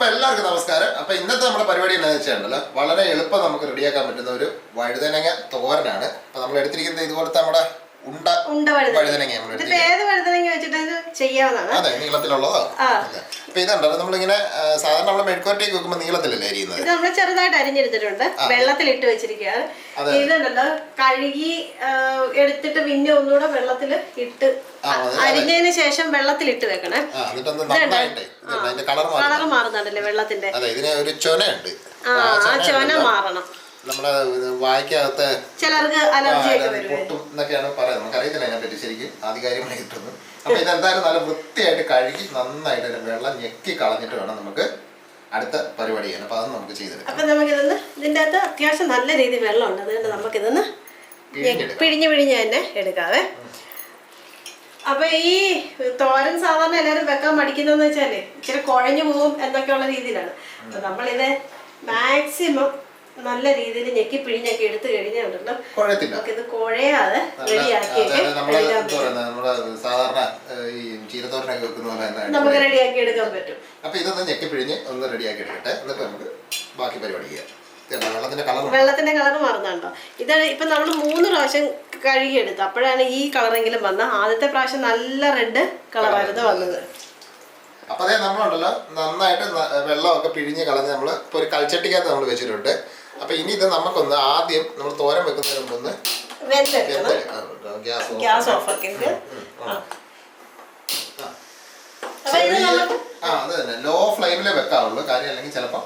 അപ്പോൾ എല്ലാവർക്കും നമസ്കാരം. അപ്പോൾ ഇന്നത്തെ നമ്മുടെ പരിപാടി എന്താണെന്ന് വെച്ചാൽ വളരെ എളുപ്പം നമുക്ക് റെഡിയാക്കാൻ പറ്റുന്ന ഒരു വഴുതനങ്ങ തോരനാണ്. അപ്പോൾ നമ്മൾ എടുത്തിരിക്കുന്നത് ഇതുപോലത്തെ നമ്മുടെ ഉണ്ട വഴുതനങ്ങ. അതെ, നീളത്തിലുള്ളതോ? അപ്പൊ ഇതുണ്ടോ നമ്മളിങ്ങനെ സാധാരണ നമ്മള് മെഴുക്കുവരട്ടിയൊക്കെ വെക്കുമ്പോൾ നീളത്തിലല്ലേ അരിയുന്നത്? ഇത് നമ്മൾ ചെറുതായിട്ട് അരിഞ്ഞെടുത്തിട്ടുണ്ട്, വെള്ളത്തിലിട്ട് വെച്ചിരിക്കുകയാണ്. ഇതുണ്ടല്ലോ കഴുകി എടുത്തിട്ട് പിന്നെ ഒന്നുകൂടെ വെള്ളത്തിൽ ഇട്ട് അരിഞ്ഞതിന് ശേഷം വെള്ളത്തിലിട്ട് വെക്കണേ. കളർ മാറുന്നുണ്ടല്ലേ വെള്ളത്തിന്റെ? ആ ചൊന മാറണം. നമ്മുടെ വായിക്കകത്ത് ചിലർക്ക് അലർജി പൊട്ടും എന്നൊക്കെയാണ് പറയുന്നത്. നമുക്കറിയത്തില്ല അതിനെപ്പറ്റി ശരിക്കും ആധികാരികമായി കിട്ടുന്നു. അപ്പൊ ഇതെന്തായാലും നല്ല വൃത്തിയായിട്ട് കഴുകി നന്നായിട്ട് വെള്ളം ഞെക്കി കളഞ്ഞിട്ട് വേണം നമുക്ക് അടുത്ത പരിപാടി ചെയ്യാൻ. അപ്പൊ അത് നമുക്ക് ചെയ്തെടുക്കാം. അപ്പൊ നമുക്കിതൊന്ന് ഇതിന്റെ അകത്ത് അത്യാവശ്യം നല്ല രീതിയിൽ വെള്ളമുണ്ട്, അതുകൊണ്ട് നമുക്കിതൊന്ന് പിഴിഞ്ഞ് തന്നെ എടുക്കാവേ. അപ്പൊ ഈ തോരൻ സാധാരണ എല്ലാവരും വെക്കാൻ മടിക്കുന്നതെന്ന് വെച്ചാല് ഇച്ചിരി കുഴഞ്ഞു പോകും എന്നൊക്കെയുള്ള രീതിയിലാണ്. അപ്പൊ നമ്മളിത് മാക്സിമം നല്ല രീതിയിൽ ഞെക്കി പിഴിഞ്ഞൊക്കെ എടുത്തു കഴിഞ്ഞാൽ ഇത് കുഴയാതെ റെഡിയാക്കിയിട്ട് നമുക്ക് റെഡിയാക്കി എടുക്കാൻ പറ്റും. അപ്പൊ ഇതൊന്ന് ഞെക്കി പിഴിഞ്ഞ് ഒന്ന് റെഡിയാക്കി എടുക്കട്ടെ, എന്നിട്ട് നമുക്ക് ബാക്കി പരിപാടി ചെയ്യാം. വെള്ളത്തിന്റെ കളർ മാറുന്നുണ്ടോ? ഇത് ഇപ്പൊ നമ്മൾ 3 പ്രാവശ്യം കഴുകിയെടുത്തു, അപ്പോഴാണ് ഈ കളറെങ്കിലും വന്നത്. ആദ്യത്തെ പ്രാവശ്യം നല്ല റെഡ് കളറായിരുന്നു വന്നത്. അപ്പൊ അതേ നമ്മളുണ്ടല്ലോ നന്നായിട്ട് വെള്ളമൊക്കെ പിഴിഞ്ഞ് കളഞ്ഞ് നമ്മൾ ഇപ്പൊ ഒരു കൽച്ചട്ടിക്കകത്ത് നമ്മൾ വെച്ചിട്ടുണ്ട്. അപ്പൊ ഇനി ഇത് നമുക്കൊന്ന് ആദ്യം നമ്മൾ തോരൻ വെക്കുന്നതിന് മുമ്പ് ഒന്ന് ഗ്യാസ് ഓഫ് ആക്കിയിട്ട് അത് തന്നെ ലോ ഫ്ലെയിമിലേ വെക്കാവുള്ളൂ. കാര്യം അല്ലെങ്കിൽ ചിലപ്പോ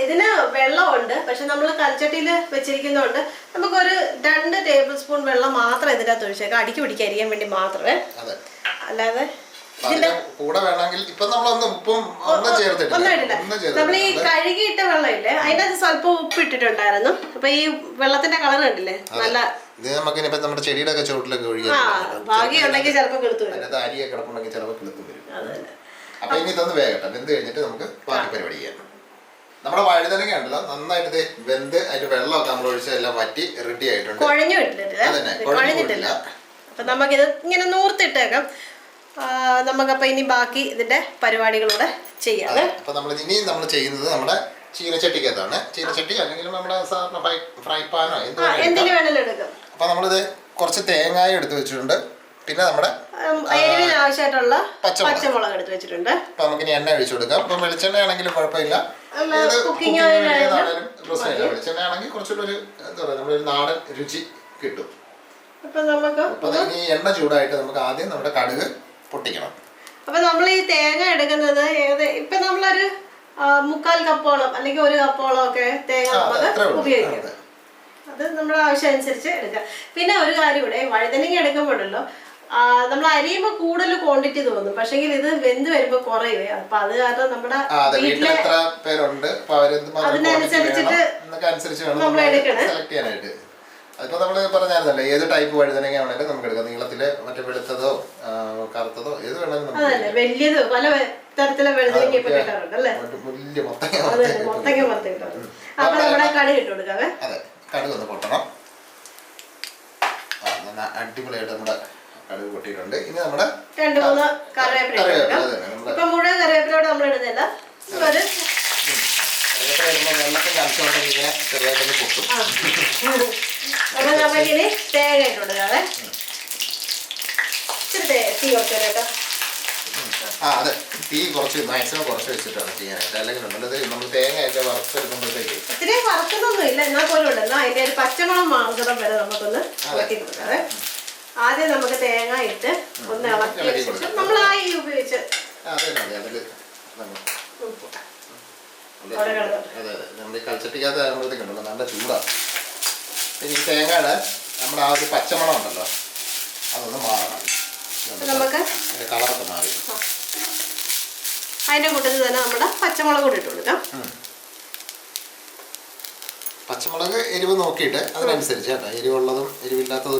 ഇതിന് വെള്ളമുണ്ട്, പക്ഷെ നമ്മൾ കൽച്ചട്ടിയിൽ വെച്ചിരിക്കുന്നതുകൊണ്ട് നമുക്കൊരു 2 ടേബിൾ സ്പൂൺ വെള്ളം മാത്രം ഇതിൻ്റെ അകത്ത് ഒഴിച്ചേക്കാം, അടിക്ക് പിടിക്കാതിരിക്കാൻ വേണ്ടി മാത്രമേ. അല്ലാതെ കൂടെ വേണമെങ്കിൽ ഇപ്പൊ നമ്മളൊന്ന് ഉപ്പും ഒന്നും ചേർത്തിട്ടില്ല. നമ്മൾ ഈ കഴുകിയിട്ട വെള്ളമില്ലേ, അതിന്റെ അത് സ്വല്പം ഉപ്പ് ഇട്ടിട്ടുണ്ടായിരുന്നു. അപ്പൊ ഈ വെള്ളത്തിന്റെ കളർ കണ്ടില്ലേ നല്ല. ഇത് നമുക്ക് ഇനിയിപ്പോ നമ്മുടെ ചെടിയുടെ ഒക്കെ ചുവട്ടിലൊക്കെ ഒഴിക്കാം. ഭാഗ്യമുണ്ടെങ്കിൽ ചിലപ്പോൾ കിളുത്തു വരും. അരിയൊക്കെ കിടപ്പുണ്ടെങ്കിൽ ചിലപ്പോൾ കിളുത്തു വരും. അപ്പൊ ഇനി ഇതൊന്ന് വേഗട്ടെ, വെന്ത് കഴിഞ്ഞിട്ട് നമുക്ക് ബാക്കി പരിപാടി ചെയ്യാം. നമ്മുടെ വഴുതനങ്ങ ഉണ്ടല്ലോ നന്നായിട്ട് വെന്ത് അതിന്റെ വെള്ളമൊക്കെ നമ്മൾ ഒഴിച്ച് എല്ലാം വറ്റി റെഡി ആയിട്ടുണ്ട്. കുഴഞ്ഞിട്ടില്ല. അപ്പൊ നമുക്കിത് ഇങ്ങനെ നൂർത്തിട്ടേക്കാം. നമുക്കപ്പോൾ ഇനി ബാക്കി ഇതിന്റെ പരിപാടികളൂടെ ചെയ്യാം. അപ്പൊ ഇനിയും നമ്മൾ ചെയ്യുന്നത് നമ്മുടെ ചീനച്ചട്ടിക്കകത്താണ്. ചീനച്ചട്ടി അല്ലെങ്കിൽ നമ്മുടെ സാധാരണ ഫ്രൈ പാനോ എന്തിനു വേണമെങ്കിലും എടുക്കാം. അപ്പൊ നമ്മളിത് കുറച്ച് തേങ്ങായും എടുത്ത് വെച്ചിട്ടുണ്ട്, പിന്നെ നമ്മുടെ എരിവിന് ആവശ്യമായിട്ടുള്ള പച്ചമുളക് എടുത്ത് വെച്ചിട്ടുണ്ട്. അപ്പൊ നമുക്കിനി എണ്ണ ഒഴിച്ചു കൊടുക്കാം. ഇപ്പൊ വെളിച്ചെണ്ണ ആണെങ്കിലും കുഴപ്പമില്ല, പ്രശ്നമില്ല. വെളിച്ചെണ്ണ ആണെങ്കിൽ കുറച്ചുകൂടെ ഒരു എന്താ പറയുക നമ്മളൊരു നാടൻ രുചി കിട്ടും. അപ്പൊ ഇനി എണ്ണ ചൂടായിട്ട് നമുക്ക് ആദ്യം നമ്മുടെ കടുക് പൊട്ടിക്കണം. അപ്പൊ നമ്മൾ ഈ തേങ്ങ എടുക്കുന്നത് ഇപ്പൊ നമ്മളൊരു 3/4 കപ്പോളം അല്ലെങ്കിൽ 1 കപ്പോളം ഒക്കെ തേങ്ങ നമുക്ക് ഉപയോഗിക്കാം. അത് നമ്മുടെ ആവശ്യം അനുസരിച്ച് എടുക്കാം. പിന്നെ ഒരു കാര്യം ഇവിടെ, വഴുതനങ്ങ എടുക്കുമ്പോഴല്ലോ നമ്മൾ അരിയുമ്പോൾ കൂടുതൽ ക്വാണ്ടിറ്റി തോന്നും, പക്ഷെങ്കിൽ ഇത് വെന്ത് വരുമ്പോ കുറയുവേ. അപ്പൊ അത് കാരണം നമ്മുടെ വീട്ടിലെ അതിനനുസരിച്ചിട്ട് നമ്മൾ എടുക്കണേ. അതിപ്പോ നമ്മള് പറഞ്ഞായിരുന്നല്ലോ ഏത് ടൈപ്പ് വഴുതനങ്ങ വേണമെങ്കിലും നമുക്ക് എടുക്കാം. നീളത്തില് മറ്റേ വെളുത്തതോ കറുത്തതോ ഏത് വേണമെങ്കിലും. അതല്ലേ വലിയത് പല തരത്തിലെ വഴുതനങ്ങ ഇപ്പൊ കിട്ടാറുണ്ട് അല്ലേ? മൊത്തങ്ങ അപ്പൊ നമ്മുടെ കടുക് ഇട്ട് കൊടുക്കാവേ. അതെ, കടുക് ഒന്ന് പൊട്ടണം. അടിപൊളിയായിട്ട് നമ്മുടെ കടുക് പൊട്ടിയിട്ടുണ്ട്. ഇനി നമ്മുടെ 2-3 കറിവേപ്പില. ഇപ്പൊ മുഴുവൻ കറിവേപ്പിലോട് നമ്മൾ ഇടുന്നില്ല, ഒരു വെള്ളത്തിന്റെ അംശമുണ്ടെങ്കിൽ ഇങ്ങനെ ചെറുതായിട്ടൊന്ന് പൊട്ടും. അപ്പൊ നമുക്കിനി തേങ്ങ ഇട്ട് കൊടുക്കാവേ. ഇച്ചിരി തീ കുറച്ച് കേട്ടോ. അതെ, തീ കുറച്ച് മാക്സിമം കുറച്ച് വെച്ചിട്ടാണ് ചെയ്യാനായിട്ട്. അല്ലെങ്കിൽ നമ്മൾ തേങ്ങ ഒക്കെ വറുത്തെടുക്കുമ്പോഴത്തേക്ക് ഇത്തിരി വറുക്കുന്നൊന്നും ഇല്ല, എന്നാൽ പോലും ഉണ്ടല്ലോ അതിന്റെ ഒരു പച്ചമണം മാറുന്നിടം വരെ നമുക്കൊന്ന് ഇളക്കി കൊടുക്കാവേ. ആദ്യം നമുക്ക് തേങ്ങ ഇട്ട് ഒന്ന് ഇളക്കിയ ശേഷം നമ്മൾ ഈ ഉപയോഗിച്ച് അതെ നമ്മുടെ കൽച്ചട്ടിക്കകത്ത് ആകുമ്പോഴത്തേക്കുണ്ടല്ലോ നല്ല ചൂടാണ്. പിന്നെ ഈ തേങ്ങയുടെ നമ്മുടെ ആ ഒരു പച്ചമണം ഉണ്ടല്ലോ അതൊന്ന് മാറണം. നമുക്ക് കളറൊക്കെ മാറി അതിന്റെ കൂട്ടത്തിൽ തന്നെ നമ്മുടെ പച്ചമുളക് കൂടി ഇട്ട് കൊടുക്കാം. പച്ചമുളക് എരിവ് നോക്കിയിട്ട് അതിനനുസരിച്ച് കേട്ടോ, എരിവുള്ളതും എരിവില്ലാത്തതും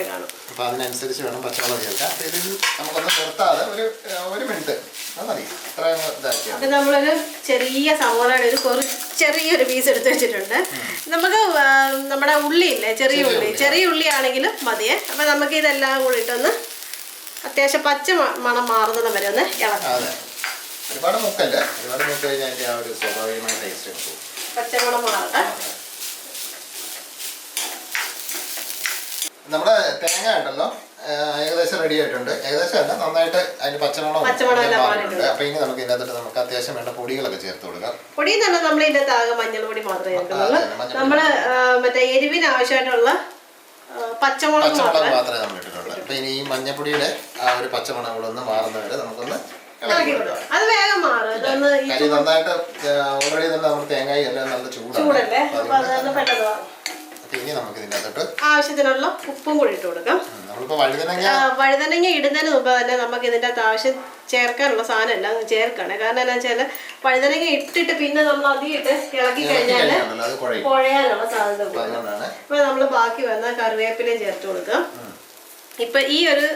കാണും. അപ്പൊ അതിനനുസരിച്ച് വേണം പച്ചമുളക് ചേർക്കാം. അപ്പൊ ഇതിൽ നമുക്കൊന്ന് നിർത്താതെ ഒരു മിനിറ്റ് അത് മതി. അപ്പൊ നമ്മളൊരു ചെറിയ സവോളയുടെ ഒരു ചെറിയൊരു പീസ് എടുത്ത് വെച്ചിട്ടുണ്ട്. നമുക്ക് നമ്മുടെ ഉള്ളിയില്ലേ, ചെറിയ ഉള്ളി ആണെങ്കിലും മതിയേ. അപ്പൊ നമുക്ക് ഇതെല്ലാം കൂടി ഇട്ടൊന്ന് അത്യാവശ്യം പച്ച മണം മാറുന്നത് വരെ ഒന്ന് ഇളക്കാം. ഒരുപാട് മൂക്കല്ല, ഒരുപാട് മൂക്ക് കഴിഞ്ഞാൽ അതിൻ്റെ ആ ഒരു സ്വാഭാവികമായ ടേസ്റ്റ് പോകും. പച്ചമണം മാറട്ടെ. നമ്മുടെ തേങ്ങ ഉണ്ടല്ലോ ഏകദേശം റെഡി ആയിട്ടുണ്ട്. ഏകദേശം അല്ല, നന്നായിട്ട് അതിന്റെ പച്ചമണം മാറിയിട്ടുണ്ട്. അപ്പൊ ഇനി നമുക്ക് ഇതിനകത്ത് നമുക്ക് അത്യാവശ്യം വേണ്ട പൊടികളൊക്കെ ചേർത്ത് കൊടുക്കാം. പൊടി തന്നെ നമ്മൾ ഇതിന്റെ ആകെ മഞ്ഞൾപ്പൊടി മാത്രമേ ചേർക്കുന്നുള്ളൂ. നമ്മള് മറ്റേ എരിവിന് ആവശ്യമായിട്ടുള്ള പച്ചമുളക് മാത്രമേ നമ്മൾ ഇട്ടിട്ടുള്ളൂ. അപ്പൊ ഇനി ഈ മഞ്ഞപ്പൊടിയുടെ ആ ഒരു പച്ചമണം കൂടെ ഒന്ന് മാറുന്നവരെ നമുക്കൊന്ന് അത് വേഗം മാറും. നന്നായിട്ട് ഓൾറെഡി തന്നെ നമ്മൾ തേങ്ങായി എല്ലാം നല്ല ചൂടല്ലേ, ഇനി നമുക്ക് ഇതിനകത്തോട്ട് ആവശ്യത്തിനുള്ള ഉപ്പും കൂടി ഇട്ട് കൊടുക്കാം. വഴുതനങ്ങ ഇടുന്നതിന് മുമ്പ് തന്നെ നമുക്ക് ഇതിന്റെ അകത്ത് ആവശ്യം ചേർക്കാനുള്ള സാധനം എല്ലാം ചേർക്കണം. കാരണം എന്താ വെച്ചാല് വഴുതനങ്ങ ഇട്ടിട്ട് പിന്നെ നമ്മൾ അധികം ഇളക്കി കഴിഞ്ഞാല് കുഴയാനുള്ള സാധ്യത കൂടുതലാണ്. അപ്പൊ നമ്മള് ബാക്കി വന്ന കറിവേപ്പിലയും ചേർത്ത് കൊടുക്കാം. ഇപ്പൊ ഈ ഒരു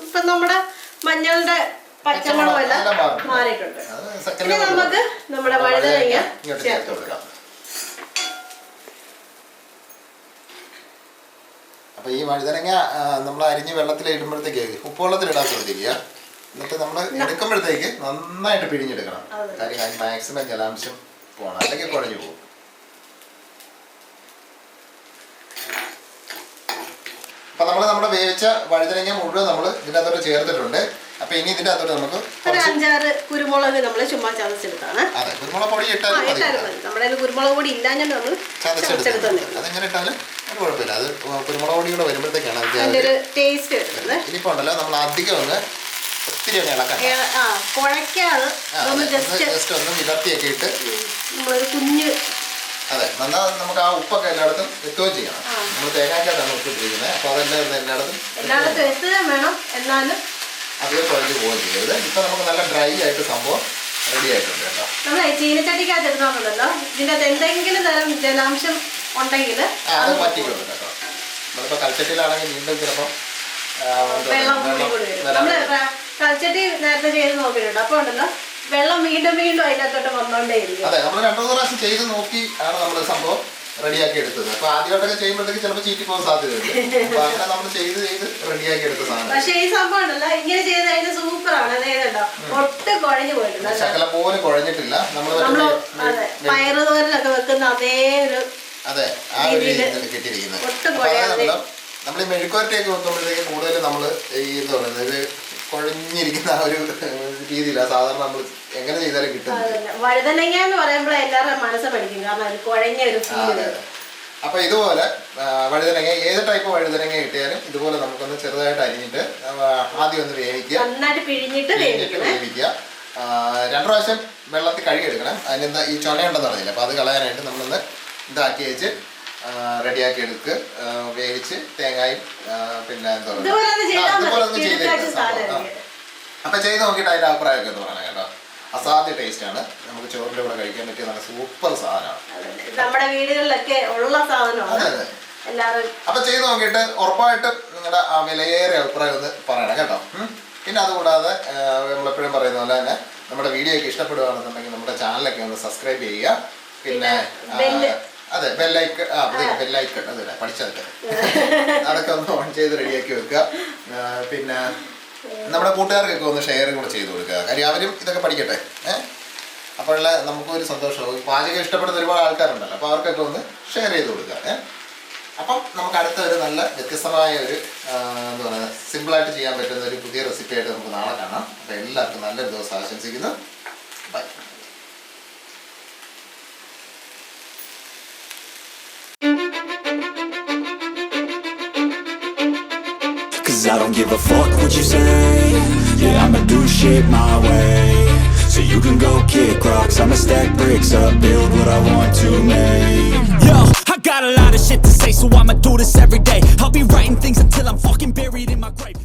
ഇപ്പൊ നമ്മുടെ മഞ്ഞളുടെ പച്ചമുളകെല്ലാം മാറിയിട്ടുണ്ട്. ഇനി നമുക്ക് നമ്മുടെ വഴുതനങ്ങ ചേർത്ത് കൊടുക്കാം. അപ്പൊ ഈ വഴുതനങ്ങ നമ്മൾ അരിഞ്ഞ് വെള്ളത്തിൽ ഇടുമ്പോഴത്തേക്ക് ഉപ്പുവെള്ളത്തിൽ ഇടാൻ ശ്രദ്ധിക്കുക. എന്നിട്ട് നമ്മൾ എടുക്കുമ്പോഴത്തേക്ക് നന്നായിട്ട് പിഴിഞ്ഞെടുക്കണം. കാര്യം അതിന് മാക്സിമം ജലാംശം പോകണം, അല്ലെങ്കിൽ കുഴഞ്ഞു പോകും. അപ്പൊ നമ്മുടെ വേവിച്ച വഴുതനങ്ങ മുഴുവൻ നമ്മൾ ഇതിനകത്തോട്ട് ചേർത്തിട്ടുണ്ട്. അപ്പൊ ഇനി ഇതിന്റെ അകത്തോട്ട് നമുക്ക് ഒരു 5-6 കുരുമുളക് നമ്മൾ ചുമ്മാ ചതച്ചെടുത്താണ്. അതെ, കുരുമുളക് പൊടി ഇട്ടാലും നമ്മുടെ കുരുമുളക് പൊടി ഇല്ലാഞ്ഞാൽ നമ്മൾ ചതച്ചെടുത്തത്. അതെങ്ങനെ ഇട്ടാലും ഒരു കുഴപ്പമില്ല. അത് കുരുമുളക് പൊടി കൂടെ വരുമ്പോഴത്തേക്കാണ് അതിന്റെ ഒരു ടേസ്റ്റ് വരുന്നത്. ഇനിയിപ്പോ ഉണ്ടല്ലോ നമ്മൾ അധികം ഒന്ന് ഒത്തിരി ഒന്ന് ഇളക്കാം, കുഴക്കാതെ ജസ്റ്റ് ഒന്ന് വിലർത്തിയൊക്കെ ഇട്ട് നമ്മളൊരു കുഞ്ഞ്. അതെ, നന്നാ നമുക്ക് ആ ഉപ്പൊക്കെ എല്ലായിടത്തും എത്തുകയും ചെയ്യണം. നമ്മൾ തേങ്ങാക്കാതാണ് ഉപ്പിട്ടിരിക്കുന്നത്. അപ്പൊ അതെല്ലാം എല്ലായിടത്തും എത്തുകയും വേണം, എന്നാലും അതേ കുഴഞ്ഞ് പോവുകയും ചെയ്യരുത്. ഇപ്പൊ നമുക്ക് നല്ല ഡ്രൈ ആയിട്ട് സംഭവം റെഡി ആയിട്ടുണ്ട് കേട്ടോ. നമ്മൾ ചീനച്ചട്ടിക്കകത്ത് ഇടുന്നുണ്ടല്ലോ, ഇതിന്റെ അകത്ത് എന്തെങ്കിലും തരം ജലാംശം ഉണ്ടെങ്കിൽ അത് പറ്റിക്കൊള്ളു കേട്ടോ. നമ്മളിപ്പോ കൽച്ചട്ടിയിലാണെങ്കിൽ വീണ്ടും ചിലപ്പോൾ വെള്ളം കൂടി വരും. നമ്മള് കൽച്ചട്ടി നേരത്തെ ചെയ്ത് നോക്കിയിട്ടുണ്ട്. അപ്പൊ ഉണ്ടല്ലോ വെള്ളം വീണ്ടും വീണ്ടും അതിനകത്തോട്ട് വന്നോണ്ടേയിരിക്കും. അതെ, നമ്മൾ 2-3 പ്രാവശ്യം ചെയ്ത് നോക്കി ആണ് നമ്മൾ സംഭവം റെഡിയാക്കി എടുത്തത്. അപ്പൊ ആദ്യമായിട്ടൊക്കെ ചെയ്യുമ്പോഴത്തേക്ക് ചിലപ്പോൾ ചീറ്റി പോകാൻ സാധ്യതയുണ്ട്. അപ്പൊ അങ്ങനെ നമ്മൾ ചെയ്ത് റെഡിയാക്കി എടുത്ത സാധനം. പക്ഷെ ഈ സംഭവം ഉണ്ടല്ലോ ഇങ്ങനെ ചെയ്ത് കഴിഞ്ഞാൽ സൂപ്പറാണ്. അതായത് ഒട്ടും കുഴഞ്ഞു പോയിട്ടില്ല, ശകലം പോലും കുഴഞ്ഞിട്ടില്ല. നമ്മള് പയറ് തോരനൊക്കെ വെക്കുന്ന അതേ ഒരു ആ ഒരു രീതിയിൽ കിട്ടിയിരിക്കുന്നത്. നമ്മൾ ഈ മെഴുക്കുവരട്ടിയൊക്കെ വെക്കുമ്പോഴത്തേക്ക് കൂടുതൽ നമ്മൾ ഈ എന്താ പറയുന്നത് ഒരു കുഴഞ്ഞിരിക്കുന്ന ആ ഒരു രീതിയിലാണ് സാധാരണ നമ്മൾ എങ്ങനെ ചെയ്താലും കിട്ടുന്നത്. വഴുതനങ്ങ എന്ന് പറയുമ്പോൾ എല്ലാവരും മനസ്സ് പഠിക്കും, കാരണം അത് കുഴഞ്ഞ ഒരു ഫീൽ. അപ്പൊ ഇതുപോലെ വഴുതനങ്ങ ഏത് ടൈപ്പ് വഴുതനങ്ങ കിട്ടിയാലും ഇതുപോലെ നമുക്കൊന്ന് ചെറുതായിട്ട് അരിഞ്ഞിട്ട് ആദ്യം ഒന്ന് വേവിക്കുക, നന്നായിട്ട് പിഴിഞ്ഞിട്ട് വേവിക്കുക. 2 പ്രാവശ്യം വെള്ളത്തിൽ കഴുകിയെടുക്കണം. അതിനെന്താ ഈ ചുണയുണ്ടെന്ന് പറഞ്ഞില്ല, അപ്പൊ അത് കളയാനായിട്ട് നമ്മളൊന്ന് ഇതാക്കി വെച്ച് റെഡിയാക്കി എടുക്കുക, വേവിച്ച് തേങ്ങയും പിന്നെ എന്താ പറയുക ഇതുപോലെ ഒന്ന് ചെയ്ത്. അപ്പൊ ചെയ്ത് നോക്കിയിട്ട് അതിന്റെ അഭിപ്രായമൊക്കെ എന്ന് പറയണം കേട്ടോ. അസാധ്യ ടേസ്റ്റ് ആണ്. നമുക്ക് ചോറിന്റെ കൂടെ കഴിക്കാൻ പറ്റിയ നല്ല സൂപ്പർ സാധനമാണ്. നമ്മുടെ വീടുകളിലൊക്കെ ഉള്ള സാധനമാണ്. അപ്പൊ ചെയ്ത് നോക്കിയിട്ട് ഉറപ്പായിട്ടും നിങ്ങളുടെ ആ വിലയേറിയ അഭിപ്രായം ഒന്ന് പറയണം കേട്ടോ. പിന്നെ അതുകൂടാതെ നമ്മളെപ്പോഴും പറയുന്ന പോലെ തന്നെ നമ്മുടെ വീഡിയോ ഒക്കെ ഇഷ്ടപ്പെടുകയാണെന്നുണ്ടെങ്കിൽ നമ്മുടെ ചാനലൊക്കെ ഒന്ന് സബ്സ്ക്രൈബ് ചെയ്യുക. പിന്നെ അതെ ബെല്ലൈക്കൺ അതെ പഠിച്ചതൊക്കെ അതൊക്കെ ഒന്ന് ഓൺ ചെയ്ത് റെഡിയാക്കി വെക്കുക. പിന്നെ നമ്മുടെ കൂട്ടുകാർക്കൊക്കെ ഒന്ന് ഷെയർ കൂടെ ചെയ്ത് കൊടുക്കുക. കാര്യം അവരും ഇതൊക്കെ പഠിക്കട്ടെ. അപ്പോഴുള്ള നമുക്കൊരു സന്തോഷമാവും. പാചകം ഇഷ്ടപ്പെടുന്ന ഒരുപാട് ആൾക്കാരുണ്ടല്ലോ, അപ്പോൾ അവർക്കൊക്കെ ഒന്ന് ഷെയർ ചെയ്ത് കൊടുക്കുക. അപ്പം നമുക്ക് അടുത്ത ഒരു നല്ല വ്യത്യസ്തമായ ഒരു എന്താ പറയുക സിമ്പിളായിട്ട് ചെയ്യാൻ പറ്റുന്ന ഒരു പുതിയ റെസിപ്പി ആയിട്ട് നമുക്ക് നാളെ കാണാം. അപ്പോൾ എല്ലാവർക്കും നല്ലൊരു ദിവസം ആശംസിക്കുന്നു. By. Cause I don't give a fuck what you say. Yeah, I'ma do shit my way. So you can go kick rocks, I'ma stack bricks up, build what I want to make. Yo, I got a lot of shit to say, so I'ma do this every day. I'll be writing things until I'm fucking buried in my grave.